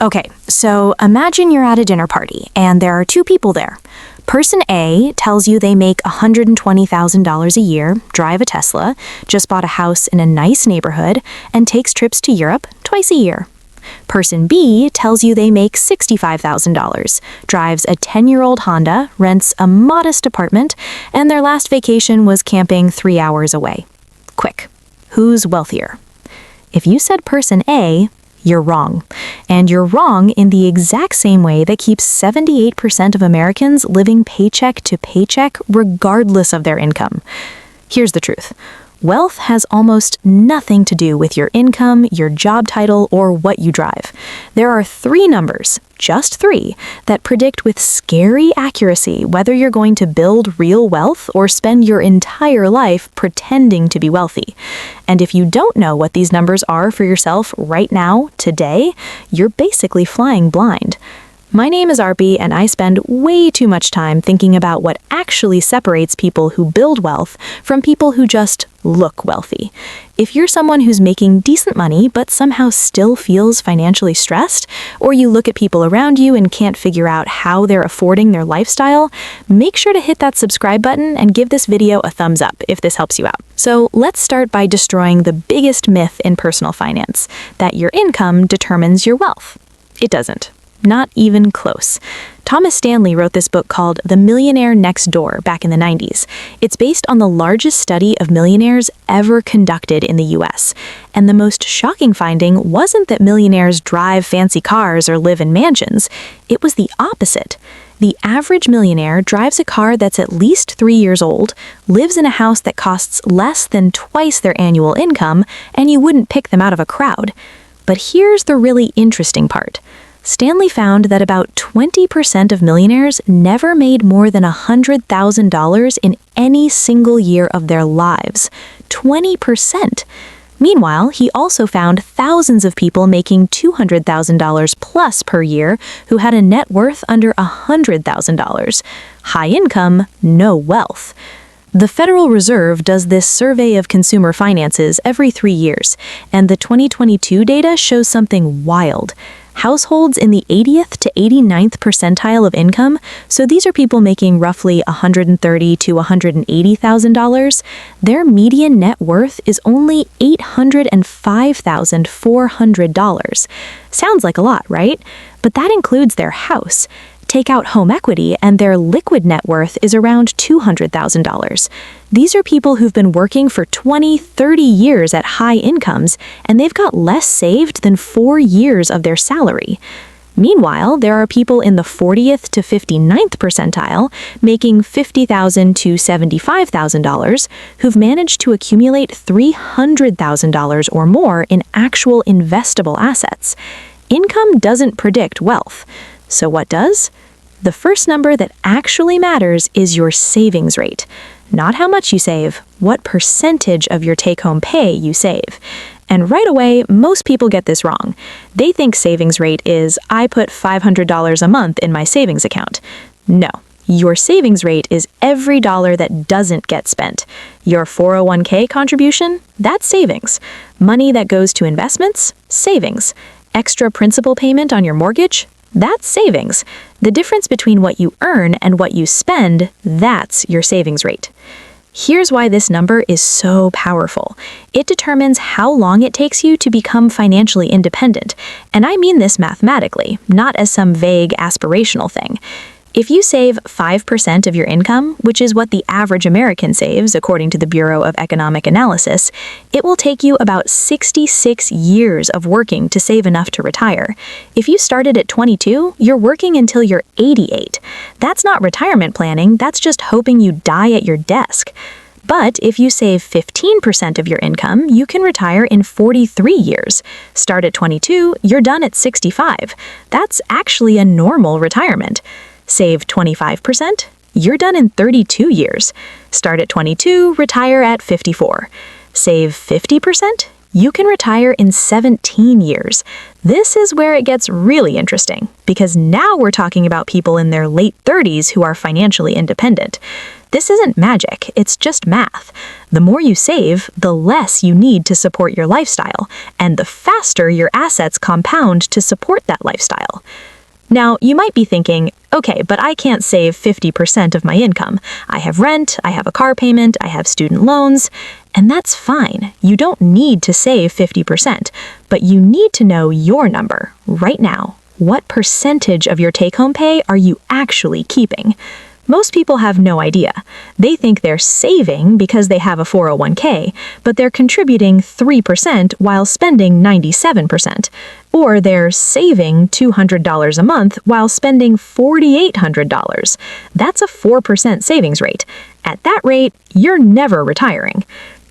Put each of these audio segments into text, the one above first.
Okay, so imagine you're at a dinner party and there are two people there. Person A tells you they make $120,000 a year, drive a Tesla, just bought a house in a nice neighborhood, and takes trips to Europe twice a year. Person B tells you they make $65,000, drives a 10-year-old Honda, rents a modest apartment, and their last vacation was camping 3 hours away. Quick, who's wealthier? If you said person A, you're wrong. And you're wrong in the exact same way that keeps 78% of Americans living paycheck to paycheck regardless of their income. Here's the truth. Wealth has almost nothing to do with your income, your job title, or what you drive. There are 3 numbers, just 3, that predict with scary accuracy whether you're going to build real wealth or spend your entire life pretending to be wealthy. And if you don't know what these numbers are for yourself right now, today, you're basically flying blind. My name is Arpi, and I spend way too much time thinking about what actually separates people who build wealth from people who just look wealthy. If you're someone who's making decent money but somehow still feels financially stressed, or you look at people around you and can't figure out how they're affording their lifestyle, make sure to hit that subscribe button and give this video a thumbs up if this helps you out. So let's start by destroying the biggest myth in personal finance, that your income determines your wealth. It doesn't. Not even close. Thomas Stanley wrote this book called The Millionaire Next Door back in the 90s. It's based on the largest study of millionaires ever conducted in the US. And the most shocking finding wasn't that millionaires drive fancy cars or live in mansions. It was the opposite. The average millionaire drives a car that's at least 3 years old, lives in a house that costs less than twice their annual income, and you wouldn't pick them out of a crowd. But here's the really interesting part. Stanley found that about 20% of millionaires never made more than $100,000 in any single year of their lives. 20%! Meanwhile, he also found thousands of people making $200,000 plus per year who had a net worth under $100,000. High income, no wealth. The Federal Reserve does this survey of consumer finances every 3 years, and the 2022 data shows something wild. Households in the 80th to 89th percentile of income, so these are people making roughly $130,000 to $180,000, their median net worth is only $805,400. Sounds like a lot, right? But that includes their house. Take out home equity, and their liquid net worth is around $200,000. These are people who've been working for 20, 30 years at high incomes, and they've got less saved than 4 years of their salary. Meanwhile, there are people in the 40th to 59th percentile making $50,000 to $75,000 who've managed to accumulate $300,000 or more in actual investable assets. Income doesn't predict wealth. So what does? The first number that actually matters is your savings rate. Not how much you save, what percentage of your take-home pay you save. And right away, most people get this wrong. They think savings rate is, I put $500 a month in my savings account. No, your savings rate is every dollar that doesn't get spent. Your 401k contribution? That's savings. Money that goes to investments? Savings. Extra principal payment on your mortgage? That's savings. The difference between what you earn and what you spend, that's your savings rate. Here's why this number is so powerful. It determines how long it takes you to become financially independent. And I mean this mathematically, not as some vague aspirational thing. If you save 5% of your income, which is what the average American saves according to the Bureau of Economic Analysis, it will take you about 66 years of working to save enough to retire. If you started at 22, you're working until you're 88. That's not retirement planning, that's just hoping you die at your desk. But if you save 15% of your income, you can retire in 43 years. Start at 22, you're done at 65. That's actually a normal retirement. Save 25%, you're done in 32 years. Start at 22, retire at 54. Save 50%, you can retire in 17 years. This is where it gets really interesting, because now we're talking about people in their late 30s who are financially independent. This isn't magic, it's just math. The more you save, the less you need to support your lifestyle, and the faster your assets compound to support that lifestyle. Now, you might be thinking, okay, but I can't save 50% of my income. I have rent, I have a car payment, I have student loans, and that's fine. You don't need to save 50%, but you need to know your number right now. What percentage of your take-home pay are you actually keeping? Most people have no idea. They think they're saving because they have a 401k, but they're contributing 3% while spending 97%. Or they're saving $200 a month while spending $4,800. That's a 4% savings rate. At that rate, you're never retiring.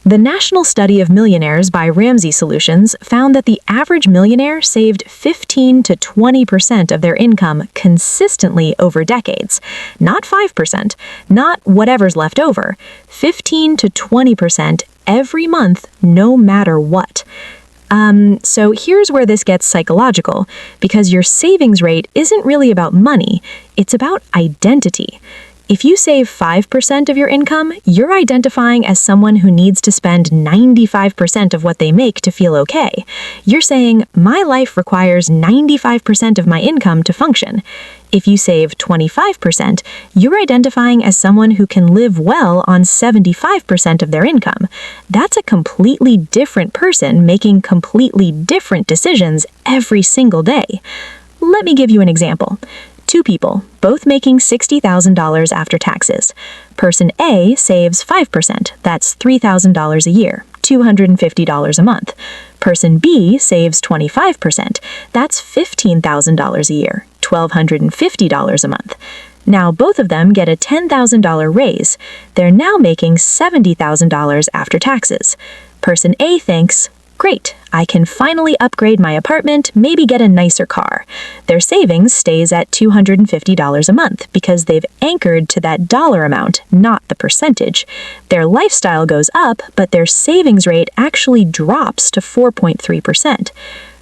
The National Study of Millionaires by Ramsey Solutions found that the average millionaire saved 15 to 20% of their income consistently over decades. Not 5%, not whatever's left over. 15 to 20% every month, no matter what. So here's where this gets psychological, because your savings rate isn't really about money, it's about identity. If you save 5% of your income, you're identifying as someone who needs to spend 95% of what they make to feel okay. You're saying, my life requires 95% of my income to function. If you save 25%, you're identifying as someone who can live well on 75% of their income. That's a completely different person making completely different decisions every single day. Let me give you an example. Two people, both making $60,000 after taxes. Person A saves 5%, that's $3,000 a year, $250 a month. Person B saves 25%, that's $15,000 a year, $1,250 a month. Now both of them get a $10,000 raise. They're now making $70,000 after taxes. Person A thinks, great, I can finally upgrade my apartment, maybe get a nicer car. Their savings stays at $250 a month because they've anchored to that dollar amount, not the percentage. Their lifestyle goes up, but their savings rate actually drops to 4.3%.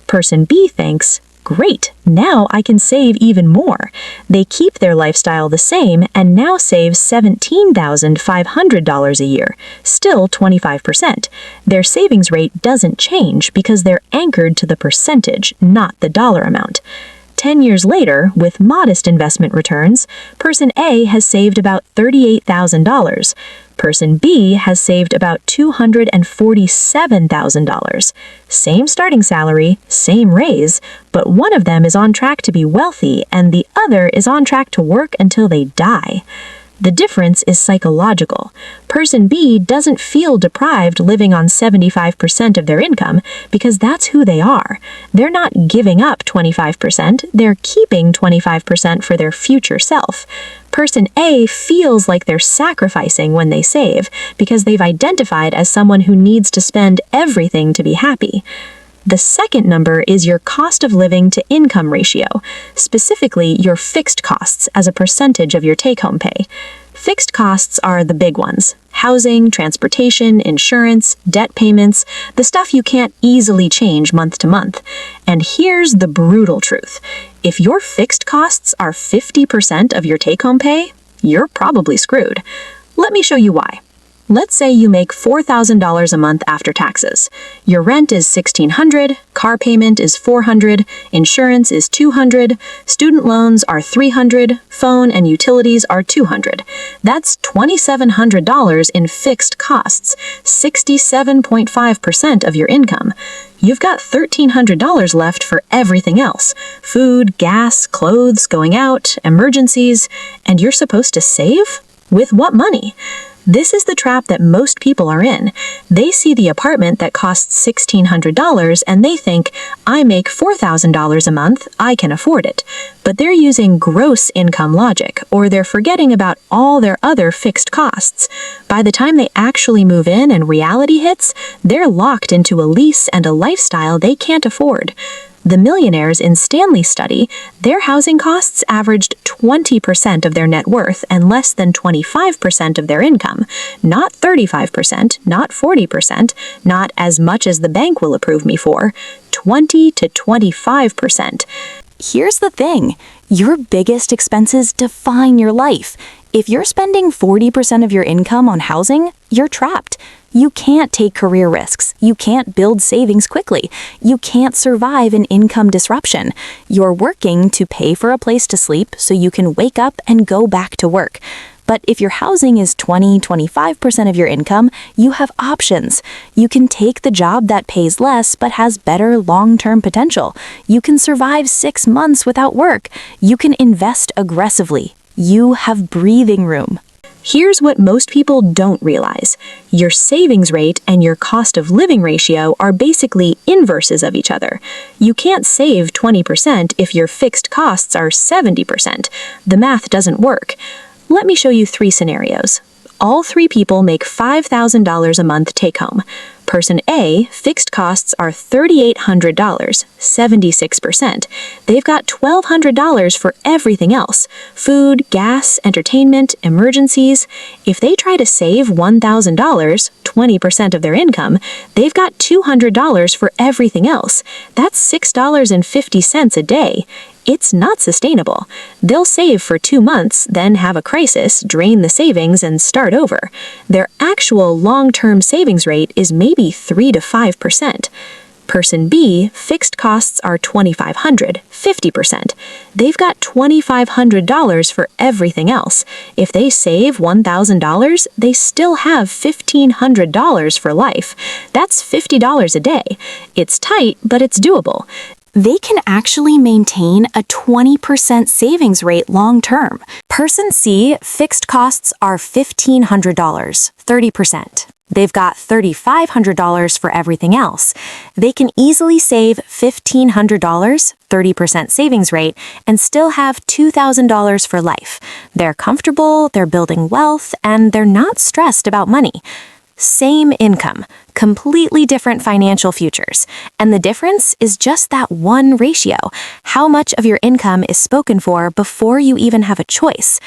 Person B thinks, great, now I can save even more. They keep their lifestyle the same and now save $17,500 a year, still 25%. Their savings rate doesn't change because they're anchored to the percentage, not the dollar amount. 10 years later, with modest investment returns, Person A has saved about $38,000. Person B has saved about $247,000. Same starting salary, same raise, but one of them is on track to be wealthy and the other is on track to work until they die. The difference is psychological. Person B doesn't feel deprived living on 75% of their income because that's who they are. They're not giving up 25%, they're keeping 25% for their future self. Person A feels like they're sacrificing when they save because they've identified as someone who needs to spend everything to be happy. The second number is your cost of living to income ratio, specifically your fixed costs as a percentage of your take-home pay. Fixed costs are the big ones: housing, transportation, insurance, debt payments, the stuff you can't easily change month to month. And here's the brutal truth. If your fixed costs are 50% of your take-home pay, you're probably screwed. Let me show you why. Let's say you make $4,000 a month after taxes. Your rent is $1,600, car payment is $400, insurance is $200, student loans are $300, phone and utilities are $200. That's $2,700 in fixed costs, 67.5% of your income. You've got $1,300 left for everything else: food, gas, clothes, going out, emergencies, and you're supposed to save? With what money? This is the trap that most people are in. They see the apartment that costs $1,600 and they think, I make $4,000 a month, I can afford it. But they're using gross income logic, or they're forgetting about all their other fixed costs. By the time they actually move in and reality hits, they're locked into a lease and a lifestyle they can't afford. The millionaires in Stanley's study, their housing costs averaged 20% of their net worth and less than 25% of their income. Not 35%, not 40%, not as much as the bank will approve me for. 20 to 25%. Here's the thing. Your biggest expenses define your life. If you're spending 40% of your income on housing, you're trapped. You can't take career risks. You can't build savings quickly. You can't survive an income disruption. You're working to pay for a place to sleep so you can wake up and go back to work. But if your housing is 20-25% of your income, you have options. You can take the job that pays less but has better long-term potential. You can survive 6 months without work. You can invest aggressively. You have breathing room. Here's what most people don't realize. Your savings rate and your cost of living ratio are basically inverses of each other. You can't save 20% if your fixed costs are 70%. The math doesn't work. Let me show you 3 scenarios. All 3 people make $5,000 a month take home. Person A, fixed costs are $3,800, 76%. They've got $1,200 for everything else: food, gas, entertainment, emergencies. If they try to save $1,000, 20% of their income, they've got $200 for everything else. That's $6.50 a day. It's not sustainable. They'll save for 2 months, then have a crisis, drain the savings, and start over. Their actual long-term savings rate is maybe 3 to 5%. Person B, fixed costs are $2,500, 50%. They've got $2,500 for everything else. If they save $1,000, they still have $1,500 for life. That's $50 a day. It's tight, but it's doable. They can actually maintain a 20% savings rate long term. Person C, fixed costs are $1,500, 30%. They've got $3,500 for everything else. They can easily save $1,500, 30% savings rate, and still have $2,000 for life. They're comfortable, they're building wealth, and they're not stressed about money. Same income, completely different financial futures. And the difference is just that one ratio, how much of your income is spoken for before you even have a choice.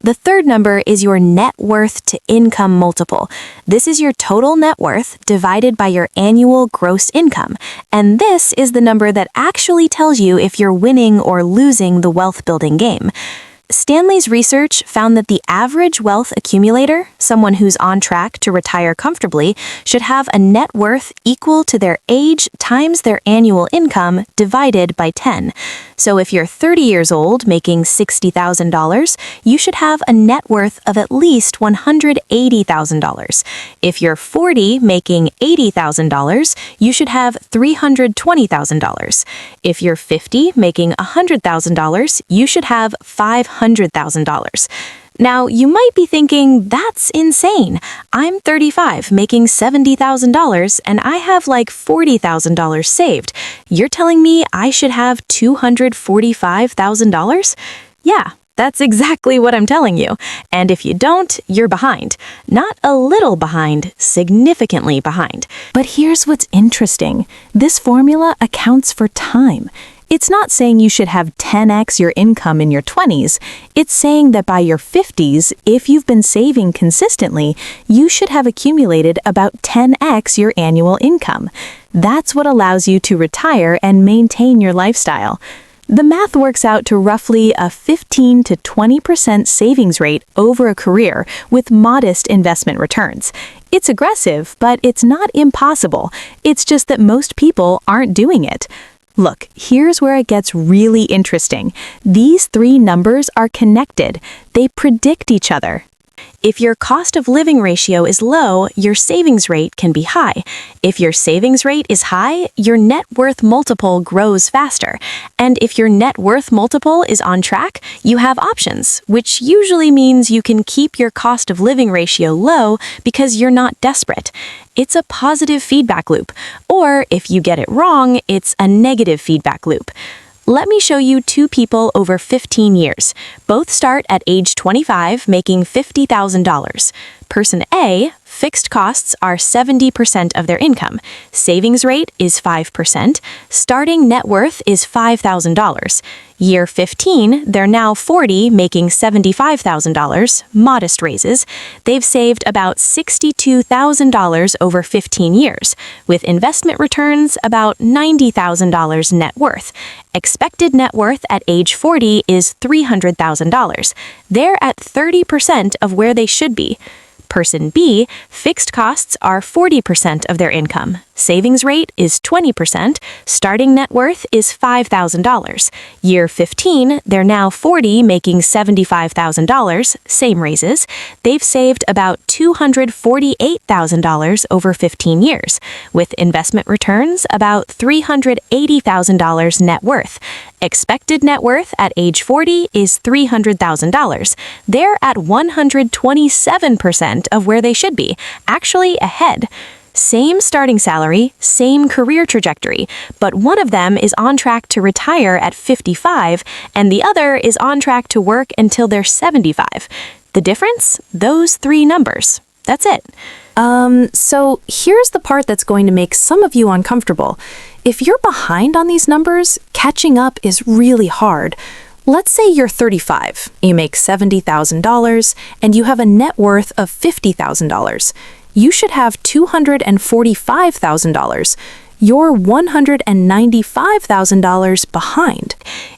The third number is your net worth to income multiple. This is your total net worth divided by your annual gross income. And this is the number that actually tells you if you're winning or losing the wealth building game. Stanley's research found that the average wealth accumulator, someone who's on track to retire comfortably, should have a net worth equal to their age times their annual income divided by 10. So if you're 30 years old making $60,000, you should have a net worth of at least $180,000. If you're 40 making $80,000, you should have $320,000. If you're 50 making $100,000, you should have $500,000. Now, you might be thinking, that's insane. I'm 35, making $70,000, and I have like $40,000 saved. You're telling me I should have $245,000? Yeah, that's exactly what I'm telling you. And if you don't, you're behind. Not a little behind, significantly behind. But here's what's interesting. This formula accounts for time. It's not saying you should have 10x your income in your 20s. It's saying that by your 50s, if you've been saving consistently, you should have accumulated about 10x your annual income. That's what allows you to retire and maintain your lifestyle. The math works out to roughly a 15 to 20% savings rate over a career with modest investment returns. It's aggressive, but it's not impossible. It's just that most people aren't doing it. Look, here's where it gets really interesting. These 3 numbers are connected. They predict each other. If your cost of living ratio is low, your savings rate can be high. If your savings rate is high, your net worth multiple grows faster. And if your net worth multiple is on track, you have options, which usually means you can keep your cost of living ratio low because you're not desperate. It's a positive feedback loop. Or if you get it wrong, it's a negative feedback loop. Let me show you 2 people over 15 years. Both start at age 25, making $50,000. Person A, fixed costs are 70% of their income, savings rate is 5%, starting net worth is $5,000. Year 15, they're now 40, making $75,000, modest raises. They've saved about $62,000 over 15 years, with investment returns about $90,000 net worth. Expected net worth at age 40 is $300,000. They're at 30% of where they should be. Person B, fixed costs are 40% of their income. Savings rate is 20%. Starting net worth is $5,000. Year 15, they're now 40, making $75,000, same raises. They've saved about $248,000 over 15 years, with investment returns about $380,000 net worth. Expected net worth at age 40 is $300,000. They're at 127% of where they should be, actually ahead. Same starting salary, same career trajectory, but one of them is on track to retire at 55 and the other is on track to work until they're 75. The difference? Those three numbers. That's it. So here's the part that's going to make some of you uncomfortable. If you're behind on these numbers, catching up is really hard. Let's say you're 35, you make $70,000, and you have a net worth of $50,000. You should have $245,000. You're $195,000 behind.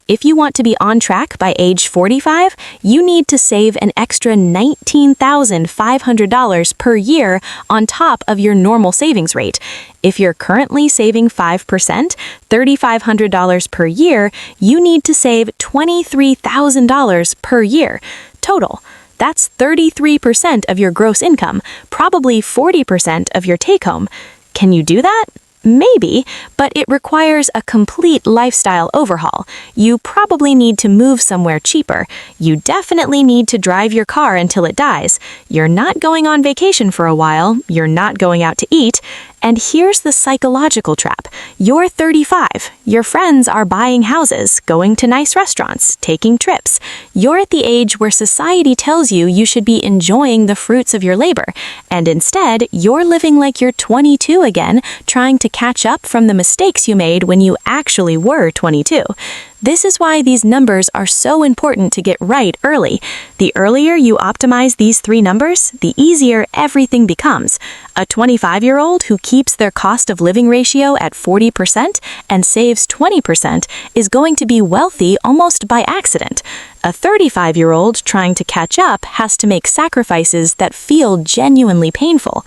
If you want to be on track by age 45, you need to save an extra $19,500 per year on top of your normal savings rate. If you're currently saving 5%, $3,500 per year, you need to save $23,000 per year. Total. That's 33% of your gross income, probably 40% of your take-home. Can you do that? Maybe, but it requires a complete lifestyle overhaul. You probably need to move somewhere cheaper. You definitely need to drive your car until it dies. You're not going on vacation for a while. You're not going out to eat. And here's the psychological trap. You're 35. Your friends are buying houses, going to nice restaurants, taking trips. You're at the age where society tells you you should be enjoying the fruits of your labor. And instead, you're living like you're 22 again, trying to catch up from the mistakes you made when you actually were 22. This is why these numbers are so important to get right early. The earlier you optimize these three numbers, the easier everything becomes. A 25-year-old who keeps their cost of living ratio at 40% and saves 20% is going to be wealthy almost by accident. A 35-year-old trying to catch up has to make sacrifices that feel genuinely painful.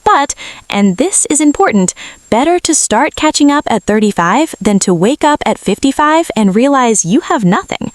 But, and this is important, better to start catching up at 35 than to wake up at 55 and realize you have nothing.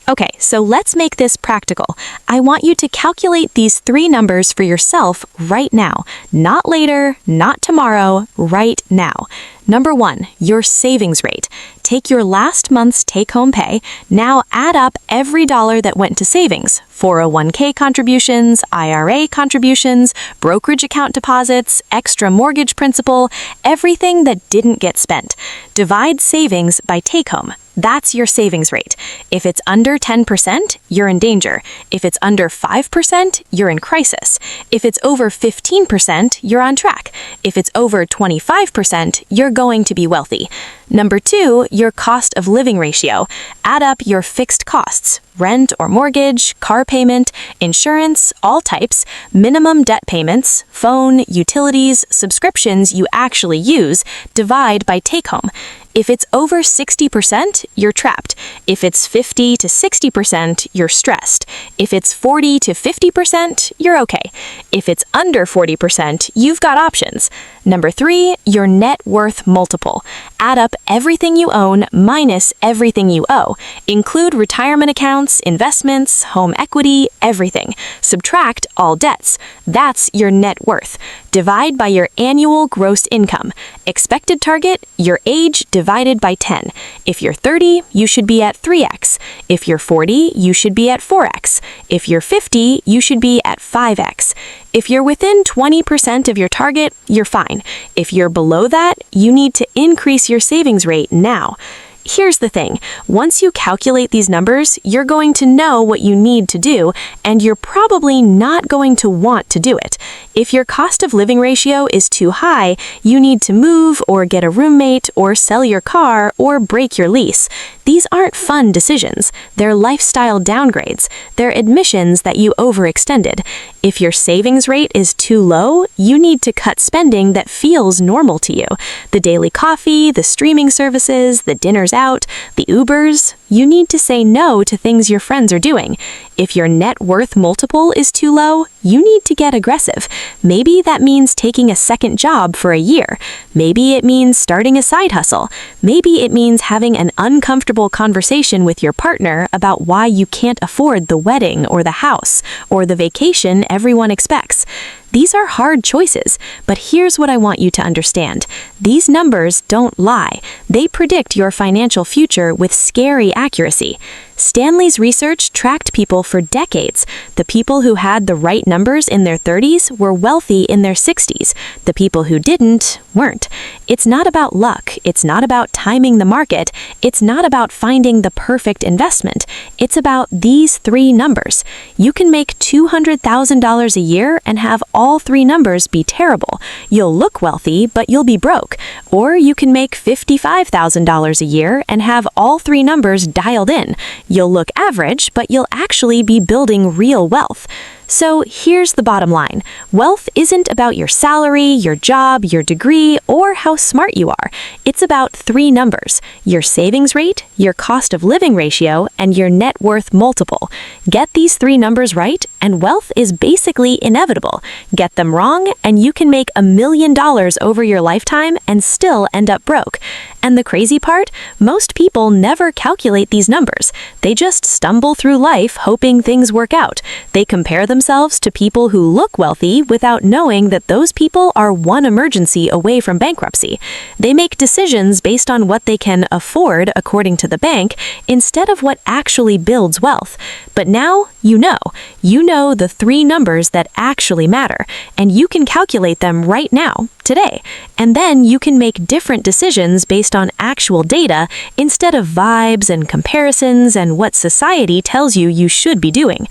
Okay, so let's make this practical. I want you to calculate these three numbers for yourself right now. Not later, not tomorrow, right now. Number 1, your savings rate. Take your last month's take-home pay. Now add up every dollar that went to savings. 401k contributions, IRA contributions, brokerage account deposits, extra mortgage principal, everything that didn't get spent. Divide savings by take-home. That's your savings rate. If it's under 10%, you're in danger. If it's under 5%, you're in crisis. If it's over 15%, you're on track. If it's over 25%, you're going to be wealthy. Number 2, your cost of living ratio. Add up your fixed costs, rent or mortgage, car payment, insurance, all types, minimum debt payments, phone, utilities, subscriptions you actually use, divide by take-home. If it's over 60%, you're trapped. If it's 50 to 60%, you're stressed. If it's 40 to 50%, you're okay. If it's under 40%, you've got options. Number 3, your net worth multiple. Add up everything you own minus everything you owe. Include retirement accounts, investments, home equity, everything. Subtract all debts. That's your net worth. Divide by your annual gross income. Expected target, your age divided by 10. If you're 30, you should be at 3x. If you're 40, you should be at 4x. If you're 50, you should be at 5x. If you're within 20% of your target, you're fine. If you're below that, you need to increase your savings rate now. Here's the thing, once you calculate these numbers, you're going to know what you need to do, and you're probably not going to want to do it. If your cost of living ratio is too high, you need to move or get a roommate or sell your car or break your lease. These aren't fun decisions. They're lifestyle downgrades. They're admissions that you overextended. If your savings rate is too low, you need to cut spending that feels normal to you. The daily coffee, the streaming services, the dinners out, the Ubers. You need to say no to things your friends are doing. If your net worth multiple is too low, you need to get aggressive. Maybe that means taking a second job for a year. Maybe it means starting a side hustle. Maybe it means having an uncomfortable conversation with your partner about why you can't afford the wedding or the house or the vacation everyone expects. These are hard choices, but here's what I want you to understand. These numbers don't lie. They predict your financial future with scary accuracy. Stanley's research tracked people for decades. The people who had the right numbers in their 30s were wealthy in their 60s. The people who didn't weren't. It's not about luck. It's not about timing the market. It's not about finding the perfect investment. It's about these three numbers. You can make $200,000 a year and have all three numbers be terrible. You'll look wealthy, but you'll be broke. Or you can make $55,000 a year and have all three numbers dialed in. You'll look average, but you'll actually be building real wealth. So here's the bottom line. Wealth isn't about your salary, your job, your degree, or how smart you are. It's about three numbers: your savings rate, your cost of living ratio, and your net worth multiple. Get these three numbers right, and wealth is basically inevitable. Get them wrong, and you can make $1 million over your lifetime and still end up broke. And the crazy part? Most people never calculate these numbers. They just stumble through life hoping things work out. They compare themselves to people who look wealthy without knowing that those people are one emergency away from bankruptcy. They make decisions based on what they can afford according to the bank instead of what actually builds wealth. But now you know. You know the three numbers that actually matter, and you can calculate them right now, today. And then you can make different decisions based on actual data instead of vibes and comparisons and what society tells you you should be doing.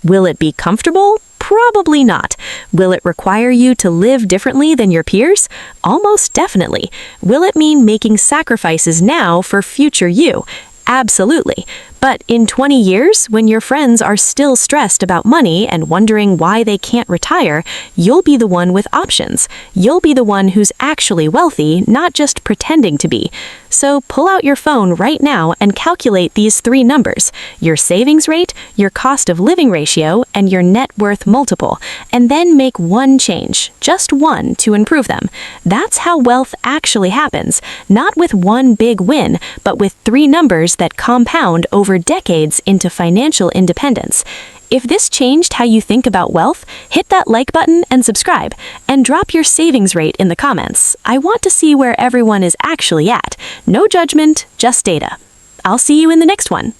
Will it be comfortable? Probably not. Will it require you to live differently than your peers? Almost definitely. Will it mean making sacrifices now for future you? Absolutely. But in 20 years, when your friends are still stressed about money and wondering why they can't retire, you'll be the one with options. You'll be the one who's actually wealthy, not just pretending to be. So pull out your phone right now and calculate these three numbers: your savings rate, your cost of living ratio, and your net worth multiple, and then make one change, just one, to improve them. That's how wealth actually happens, not with one big win, but with three numbers that compound over decades into financial independence. If this changed how you think about wealth, hit that like button and subscribe, and drop your savings rate in the comments. I want to see where everyone is actually at. No judgment, just data. I'll see you in the next one.